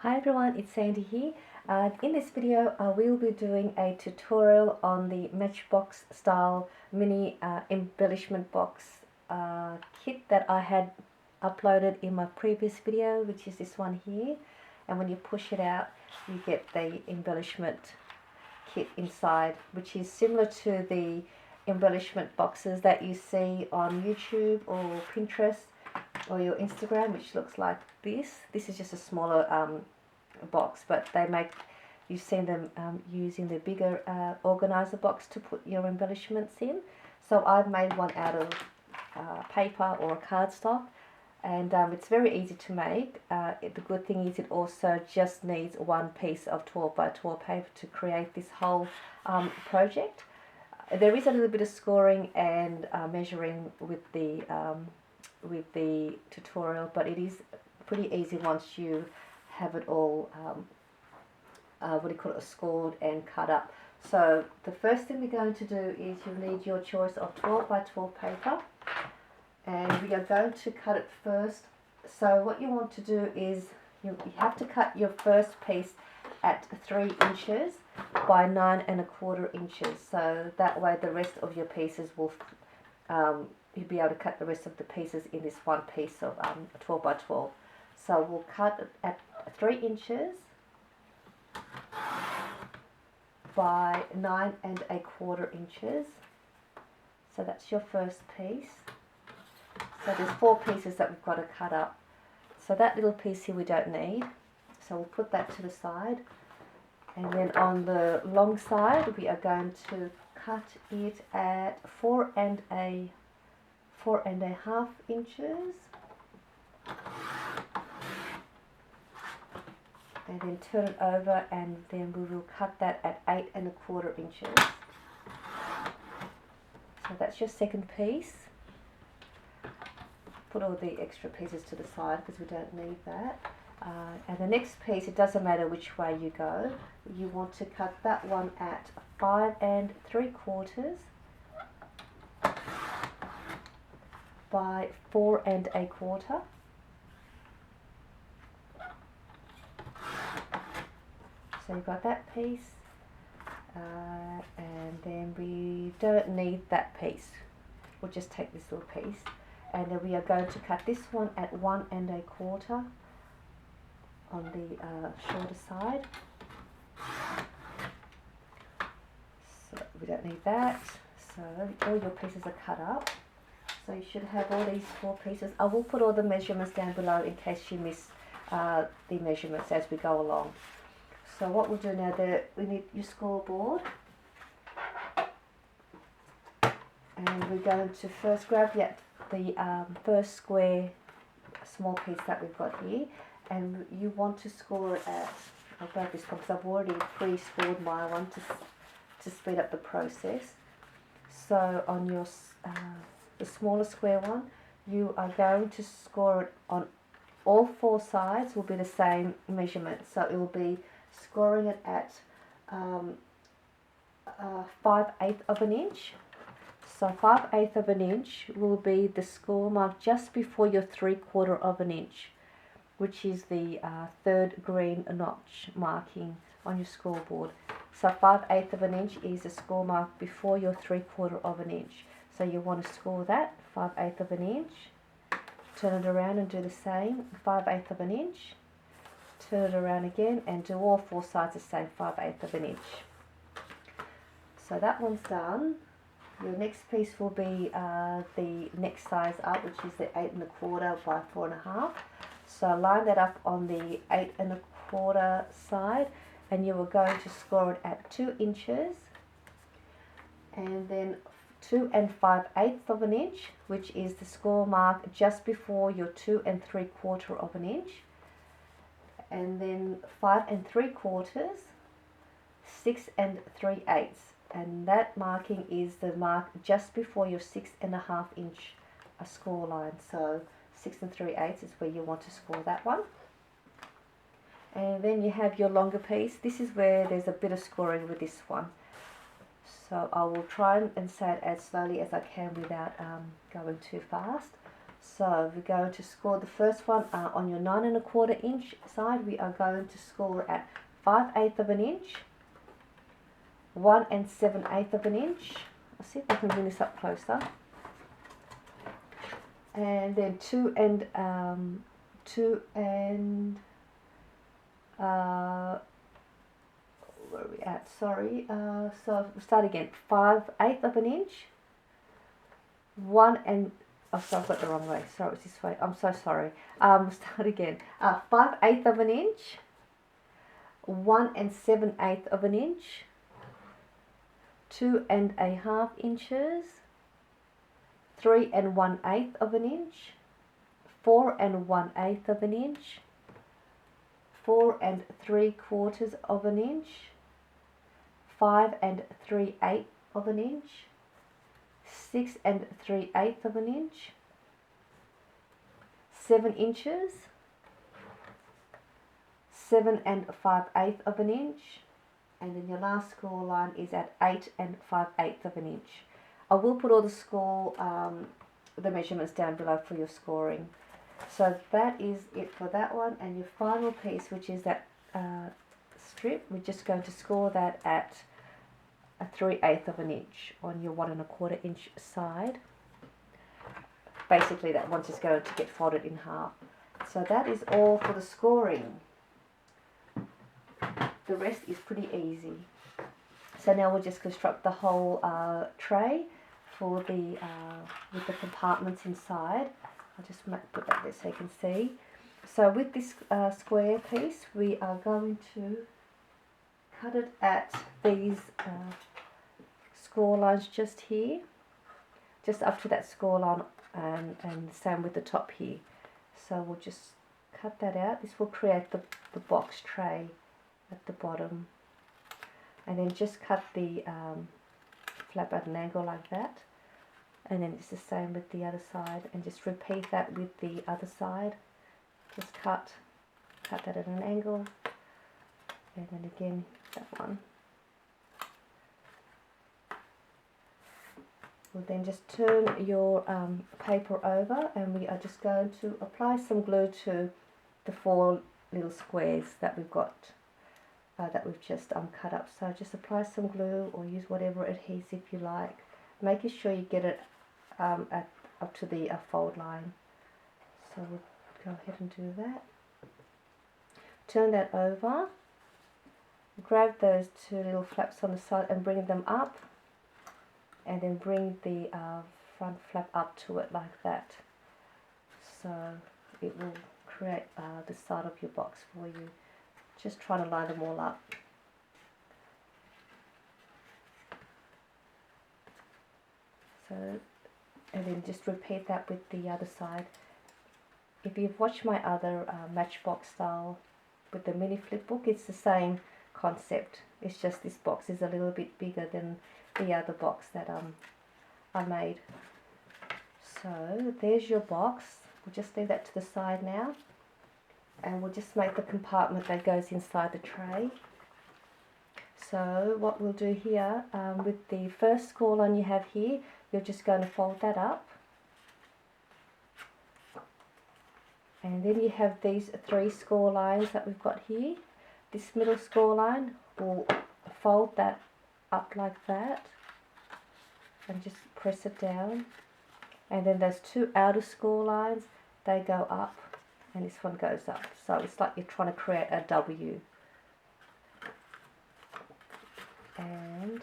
Hi everyone, it's Sandy here. In this video I will be doing a tutorial on the Matchbox style mini embellishment box kit that I had uploaded in my previous video, which is this one here. And when you push it out you get the embellishment kit inside, which is similar to the embellishment boxes that you see on YouTube or Pinterest or your Instagram, which looks like this. This is just a smaller box, but you've seen them using the bigger organizer box to put your embellishments in. So I've made one out of paper or cardstock, and it's very easy to make. The good thing is it also just needs one piece of 12 by 12 paper to create this whole project. There is a little bit of scoring and measuring with the tutorial, but it is pretty easy once you have it all scored and cut up. So the first thing we're going to do is you'll need your choice of 12 by 12 paper, and we are going to cut it first. So what you want to do is you have to cut your first piece at 3 inches by 9 1/4 inches, so that way the rest of your pieces will you'll be able to cut the rest of the pieces in this one piece of 12 by 12. So we'll cut it at 3 inches by 9 1/4 inches. So that's your first piece. So there's 4 pieces that we've got to cut up. So that little piece here we don't need. So we'll put that to the side. And then on the long side we are going to cut it at 4 1/2 inches. And then turn it over, and then we will cut that at 8 1/4 inches. So that's your second piece. Put all the extra pieces to the side because we don't need that. And the next piece, it doesn't matter which way you go, you want to cut that one at 5 3/4 by 4 1/4. So you've got that piece, and then we don't need that piece. We'll just take this little piece, and then we are going to cut this one at 1 1/4 on the shorter side. So we don't need that. So all your pieces are cut up. So you should have all these 4 pieces. I will put all the measurements down below in case you miss the measurements as we go along. So what we'll do now, we need your scoreboard, and we're going to first grab the first square small piece that we've got here, and you want to score it at, I'll grab this one because I've already pre-scored my one to speed up the process. So on your the smaller square one, you are going to score it on all 4 sides will be the same measurement. So it will be scoring it at 5/8 of an inch. So 5/8 of an inch will be the score mark just before your 3/4 of an inch, which is the third green notch marking on your scoreboard. So 5/8 of an inch is the score mark before your 3/4 of an inch. So you want to score that 5/8 of an inch. Turn it around and do the same, 5/8 of an inch. Turn it around again and do all 4 sides the same, 5/8 of an inch. So that one's done. Your next piece will be the next size up, which is the 8 1/4 by 4 1/2. So line that up on the 8 1/4 side, and you are going to score it at 2 inches, and then 2 5/8 of an inch, which is the score mark just before your 2 3/4 of an inch, and then 5 3/4, 6 3/8, and that marking is the mark just before your 6 1/2 inch score line. So 6 3/8 is where you want to score that one. And then you have your longer piece. This is where there's a bit of scoring with this one. So I will try and say it as slowly as I can without going too fast. So we're going to score the first one on your 9 1/4 inch side. We are going to score at 5/8 of an inch, 1 7/8 of an inch. Let's see if I can bring this up closer. And then 2 and where are we at? Sorry. So we'll start again. 5/8 of an inch, 1 and oh, sorry, I've got the wrong way. Sorry, it's this way. I'm so sorry. Start again. 5/8 of an inch, 1 7/8 of an inch, 2 1/2 inches, 3 1/8 of an inch, 4 1/8 of an inch, 4 3/4 of an inch, 5 3/8 of an inch, 6 3/8 of an inch, 7 inches, 7 5/8 of an inch, and then your last score line is at 8 5/8 of an inch. I will put all the the measurements down below for your scoring. So that is it for that one, and your final piece, which is that strip, we're just going to score that at a 3/8 of an inch on your 1 1/4 inch side. Basically that one's just going to get folded in half. So that is all for the scoring. The rest is pretty easy. So now we'll just construct the whole tray for the with the compartments inside. I'll just put that there so you can see. So with this square piece, we are going to cut it at these score lines just here, just up to that score line, and same with the top here. So we'll just cut that out. This will create the box tray at the bottom, and then just cut the flap at an angle like that, and then it's the same with the other side, and just repeat that with the other side. Just cut that at an angle, and then again that one. We'll then just turn your paper over, and we are just going to apply some glue to the 4 little squares that we've got, that we've just cut up. So just apply some glue or use whatever adhesive you like, making sure you get it up to the fold line. So we'll go ahead and do that. Turn that over, grab those 2 little flaps on the side and bring them up, and then bring the front flap up to it like that. So it will create the side of your box for you. Just trying to line them all up. So, and then just repeat that with the other side. If you've watched my other Matchbox style with the mini flip book, it's the same concept. It's just this box is a little bit bigger than the other box that I made. So there's your box. We'll just leave that to the side now, and we'll just make the compartment that goes inside the tray. So what we'll do here, with the first score line you have here, you're just going to fold that up, and then you have these 3 score lines that we've got here. This middle score line, will fold that up like that and just press it down, and then those 2 outer score lines, they go up, and this one goes up. So it's like you're trying to create a W. And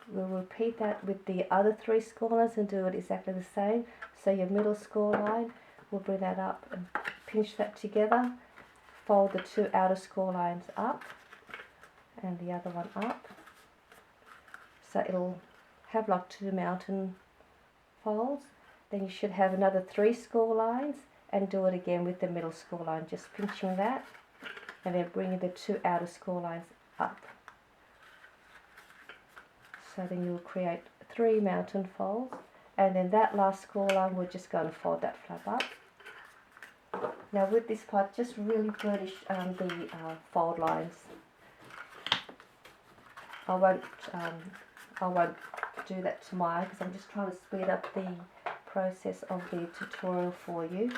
we'll repeat that with the other 3 score lines and do it exactly the same. So your middle score line, we'll bring that up and pinch that together, fold the 2 outer score lines up and the other one up. So it'll have like 2 mountain folds. Then you should have another 3 score lines, and do it again with the middle score line, just pinching that and then bringing the 2 outer score lines up. So then you'll create 3 mountain folds, and then that last score line, we're just going to fold that flap up. Now with this part, just really burnish the fold lines. I won't do that tomorrow because I'm just trying to speed up the process of the tutorial for you,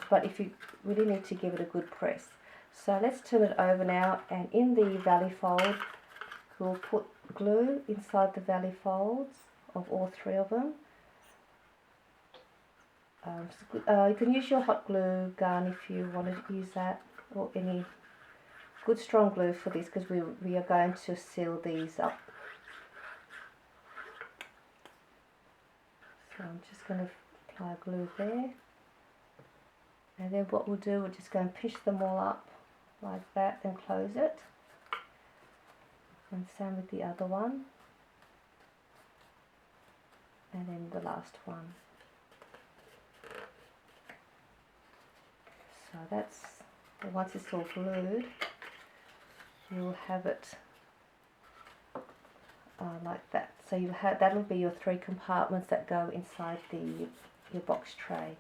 but if you really need to give it a good press. So let's turn it over now, and in the valley fold we'll put glue inside the valley folds of all three of them. You can use your hot glue gun if you want to use that, or any good strong glue for this, because we are going to seal these up. So I'm just going to apply glue there, and then what we'll do, we're just going to pinch them all up like that and close it, and same with the other one, and then the last one. So that's, once it's all glued, you'll have it like that. So you have, that'll be your 3 compartments that go inside your box tray.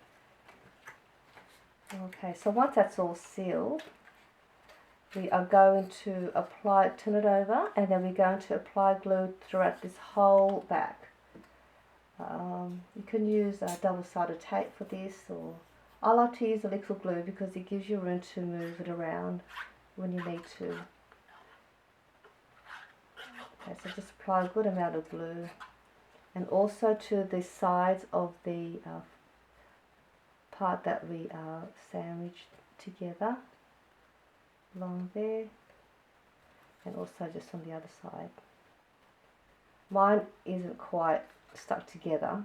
Okay, so once that's all sealed, we are going to apply, turn it over, and then we're going to apply glue throughout this whole back. You can use double-sided tape for this, or I like to use a liquid glue because it gives you room to move it around when you need to. Okay, so just apply a good amount of glue, and also to the sides of the part that we sandwiched together, along there, and also just on the other side. Mine isn't quite stuck together,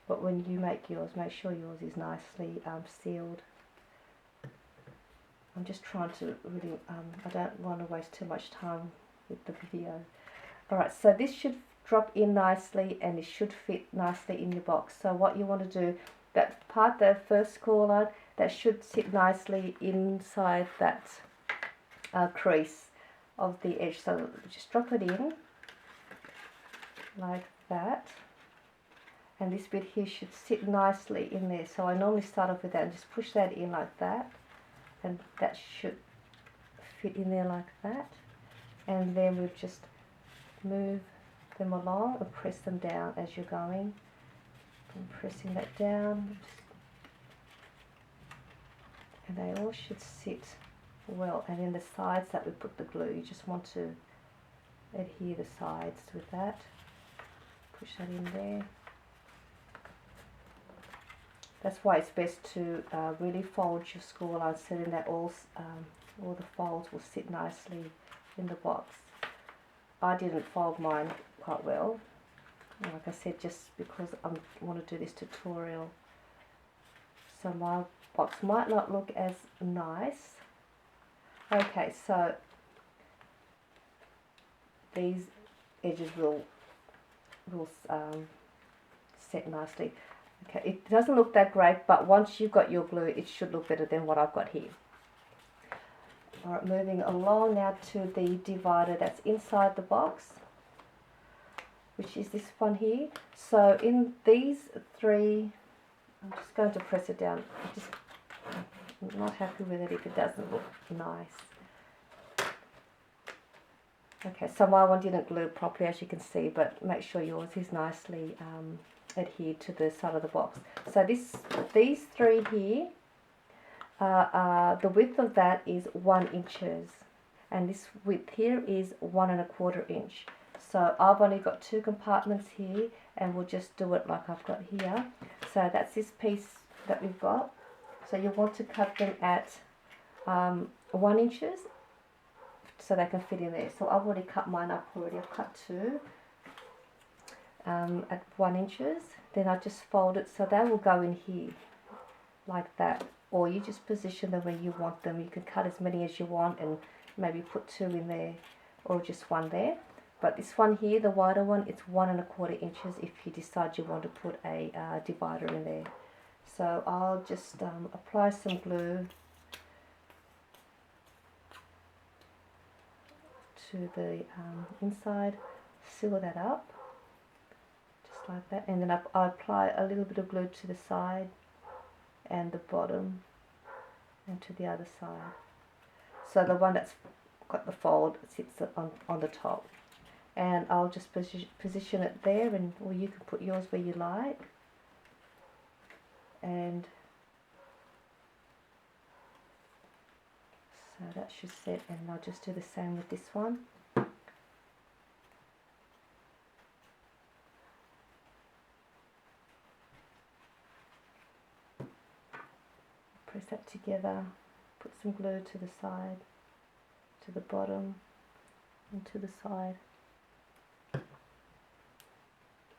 but when you make yours, make sure yours is nicely sealed. I'm just trying to really, I don't want to waste too much time with the video. Alright, so this should drop in nicely, and it should fit nicely in your box. So what you want to do, that part, the first collar, that should sit nicely inside that crease of the edge. So just drop it in like that, and this bit here should sit nicely in there. So I normally start off with that and just push that in like that, and that should fit in there like that, and then we'll just move them along and press them down as you're going, and pressing that down, and they all should sit well. And then the sides that we put the glue, you just want to adhere the sides with that, push that in there. That's why it's best to really fold your score line, so then that all the folds will sit nicely in the box. I didn't fold mine quite well, like I said, just because I want to do this tutorial. So my box might not look as nice. Okay, so these edges will set nicely. Okay, it doesn't look that great, but once you've got your glue, it should look better than what I've got here. Alright, moving along now to the divider that's inside the box, which is this one here. So in these 3, I'm just going to press it down. I'm not happy with it if it doesn't look nice. Okay, so my one didn't glue properly, as you can see, but make sure yours is nicely adhered to the side of the box. So these 3 here, the width of that is 1 inches, and this width here is 1 1/4 inch. So I've only got 2 compartments here, and we'll just do it like I've got here. So that's this piece that we've got. So you want to cut them at 1 inches so they can fit in there. So I've already cut mine up already. I've cut 2 at 1 inches. Then I just fold it so they will go in here like that. Or you just position them where you want them. You can cut as many as you want and maybe put 2 in there, or just 1 there. But this one here, the wider one, it's 1 1/4 inches if you decide you want to put a divider in there. So I'll just apply some glue to the inside, seal that up, just like that. And then I apply a little bit of glue to the side and the bottom and to the other side. So the one that's got the fold sits on the top. And I'll just position it there, and or you can put yours where you like. and so that should set, and I'll just do the same with this one. Press that together, put some glue to the side, to the bottom, and to the side,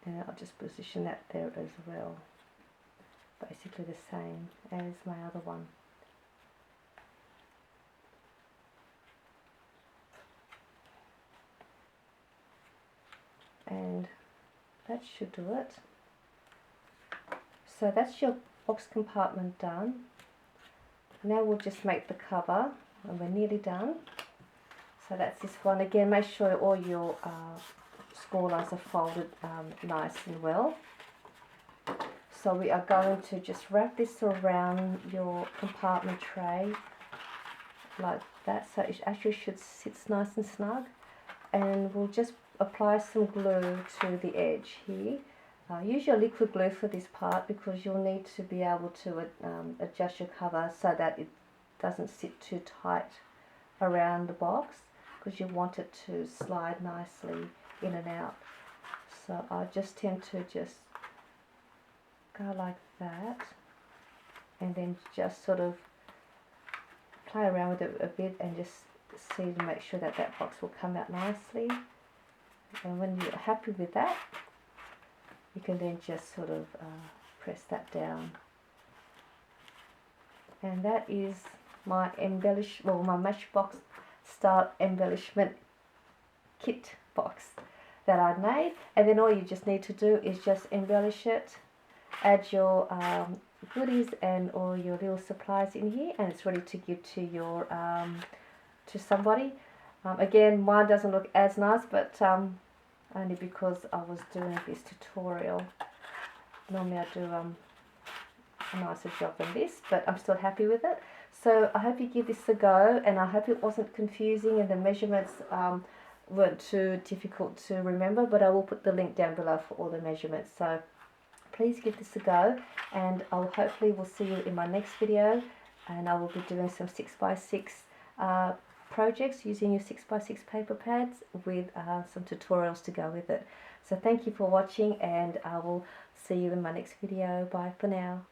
and I'll just position that there as well, basically the same as my other one. And that should do it. So that's your box compartment done. Now we'll just make the cover, and we're nearly done. So that's this one. Again, make sure all your score lines are folded nice and well. So we are going to just wrap this around your compartment tray like that, so it actually should sit nice and snug, and we'll just apply some glue to the edge here. Use your liquid glue for this part because you'll need to be able to adjust your cover so that it doesn't sit too tight around the box, because you want it to slide nicely in and out. So I just tend to just go like that, and then just sort of play around with it a bit and just see to make sure that that box will come out nicely. And when you're happy with that, you can then just sort of press that down. And that is my my Matchbox style embellishment kit box that I made. And then all you just need to do is just embellish it, add your goodies and all your little supplies in here, and it's ready to give to your to somebody. Again, mine doesn't look as nice, but only because I was doing this tutorial. Normally I do a nicer job than this, but I'm still happy with it. So I hope you give this a go, and I hope it wasn't confusing and the measurements weren't too difficult to remember, but I will put the link down below for all the measurements. So please give this a go, and I'll hopefully will see you in my next video, and I will be doing some 6x6 projects using your 6x6 paper pads with some tutorials to go with it. So thank you for watching, and I will see you in my next video. Bye for now.